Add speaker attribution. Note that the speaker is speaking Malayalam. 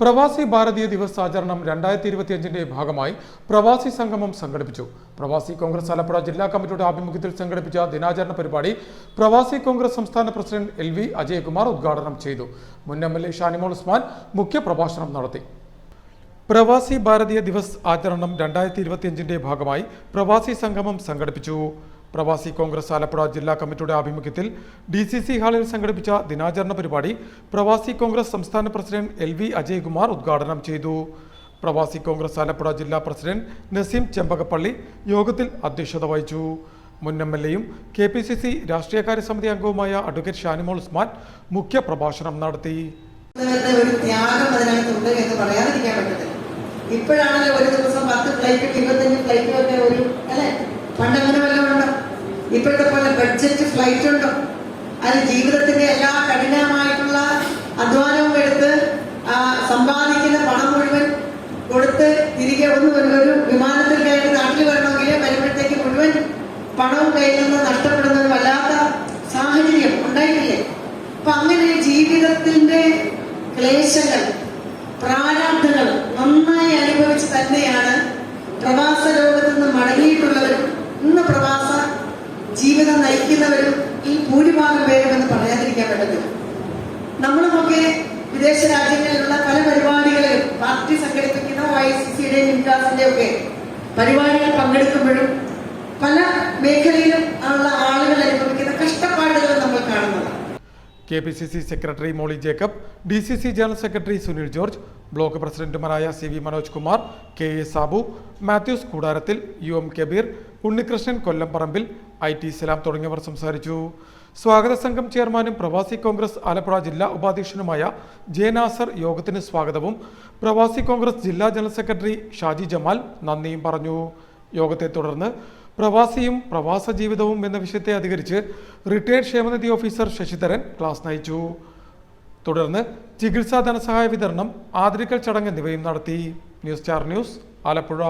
Speaker 1: പ്രവാസി ഭാരതീയ ദിവസ് ആചരണം 2025 ഭാഗമായി പ്രവാസി സംഗമം സംഘടിപ്പിച്ചു. പ്രവാസി കോൺഗ്രസ് ആലപ്പുഴ ജില്ലാ കമ്മിറ്റിയുടെ ആഭിമുഖ്യത്തിൽ സംഘടിപ്പിച്ച ദിനാചരണ പരിപാടി പ്രവാസി കോൺഗ്രസ് സംസ്ഥാന പ്രസിഡന്റ് LV അജയകുമാർ ഉദ്ഘാടനം ചെയ്തു. മുൻ MLA ഷാനിമോൾ ഉസ്മാൻ മുഖ്യപ്രഭാഷണം നടത്തി. പ്രവാസി ഭാരതീയ ദിവസ് ആചരണം 2025 ഭാഗമായി പ്രവാസി സംഗമം സംഘടിപ്പിച്ചു. പ്രവാസി കോൺഗ്രസ് ആലപ്പുഴ ജില്ലാ കമ്മിറ്റിയുടെ ആഭിമുഖ്യത്തിൽ DCC ഹാളിൽ സംഘടിപ്പിച്ച ദിനാചരണ പരിപാടി പ്രവാസി കോൺഗ്രസ് സംസ്ഥാന പ്രസിഡന്റ് LV അജയകുമാർ ഉദ്ഘാടനം ചെയ്തു. പ്രവാസി കോൺഗ്രസ് ആലപ്പുഴ ജില്ലാ പ്രസിഡന്റ് നസീം ചെമ്പകപ്പള്ളി യോഗത്തിൽ അധ്യക്ഷത വഹിച്ചു. മുൻ MLAയും KPCC രാഷ്ട്രീയകാര്യ സമിതി അംഗവുമായ അഡ്വക്കേറ്റ് ഷാനിമോൾ ഉസ്മാൻ മുഖ്യപ്രഭാഷണം നടത്തി.
Speaker 2: ഇപ്പോഴാണല്ലോ ഒരു ദിവസം 10 ഫ്ലൈറ്റും 25 ഫ്ലൈറ്റും ഒക്കെ ഒരു അല്ലെ, പണ്ടങ്ങനെ വല്ലതും ഉണ്ടോ? ഇപ്പോഴത്തെ പോലെ ബഡ്ജറ്റ് ഫ്ലൈറ്റ് ഉണ്ടോ? അത് ജീവിതത്തിന്റെ എല്ലാ കഠിനമായിട്ടുള്ള അധ്വാനവും എടുത്ത് സമ്പാദിക്കുന്ന പണം മുഴുവൻ കൊടുത്ത് തിരികെ ഒരു വിമാനത്തിൽ കയറി നാട്ടിൽ വരണമെങ്കിൽ വരുമ്പോഴത്തേക്ക് മുഴുവൻ പണവും കയ്യിൽ നിന്ന് നഷ്ടപ്പെടുന്ന ഒരു വല്ലാത്ത സാഹചര്യം ഉണ്ടായിട്ടില്ലേ? അപ്പൊ അങ്ങനെ ജീവിതത്തിന്റെ ക്ലേശങ്ങൾ, പ്രാരാബ്ധങ്ങൾ നന്നായി അനുഭവിച്ച് തന്നെയാണ് പ്രവാസ ലോകത്ത് നിന്ന് മടങ്ങിയിട്ടുള്ളവരും ഇന്ന് പ്രവാസ ജീവിതം നയിക്കുന്നവരും ഈ ഭൂരിഭാഗം പേരും എന്ന് പറയാതിരിക്കാൻ പറ്റത്തില്ല. നമ്മളുമൊക്കെ വിദേശ രാജ്യങ്ങളിലുള്ള പല പരിപാടികളിലും പാർട്ടി സംഘടിപ്പിക്കുന്ന YCCയുടെയും ഇൻകാസിന്റെയും ഒക്കെ പരിപാടികൾ പങ്കെടുക്കുമ്പോഴും പല മേഖലയിലും ഉള്ള ആളുകൾ അനുഭവിക്കുന്ന കഷ്ടപ്പാടുകൾ നമ്മൾ കാണുന്നതാണ്.
Speaker 1: KPCC secretary Molly Jacob, DCC general secretary Sunil George, block പ്രസിഡന്റുമാരായ CV Manoj Kumar, KA Sabu, Mathews Koodarathil, UM Kabir, Unnikrishnan Kollamparambil, IT സലാം തുടങ്ങിയവർ സംസാരിച്ചു. സ്വാഗത സംഘം ചെയർമാനും പ്രവാസി കോൺഗ്രസ് ആലപ്പുഴ ജില്ലാ ഉപാധ്യക്ഷനുമായ J നാസർ യോഗത്തിന് സ്വാഗതവും പ്രവാസി കോൺഗ്രസ് ജില്ലാ ജനറൽ സെക്രട്ടറി ഷാജി ജമാൽ നന്ദിയും പറഞ്ഞു. യോഗത്തെ തുടർന്ന് പ്രവാസിയും പ്രവാസ ജീവിതവും എന്ന വിഷയത്തെ അധികരിച്ച് റിട്ടയർഡ് ക്ഷേമനിധി ഓഫീസർ ശശിധരൻ ക്ലാസ് നയിച്ചു. തുടർന്ന് ചികിത്സാ ധനസഹായ വിതരണം, ആദരിക്കൽ ചടങ്ങ് എന്നിവയും നടത്തി. News star news, Alappuzha.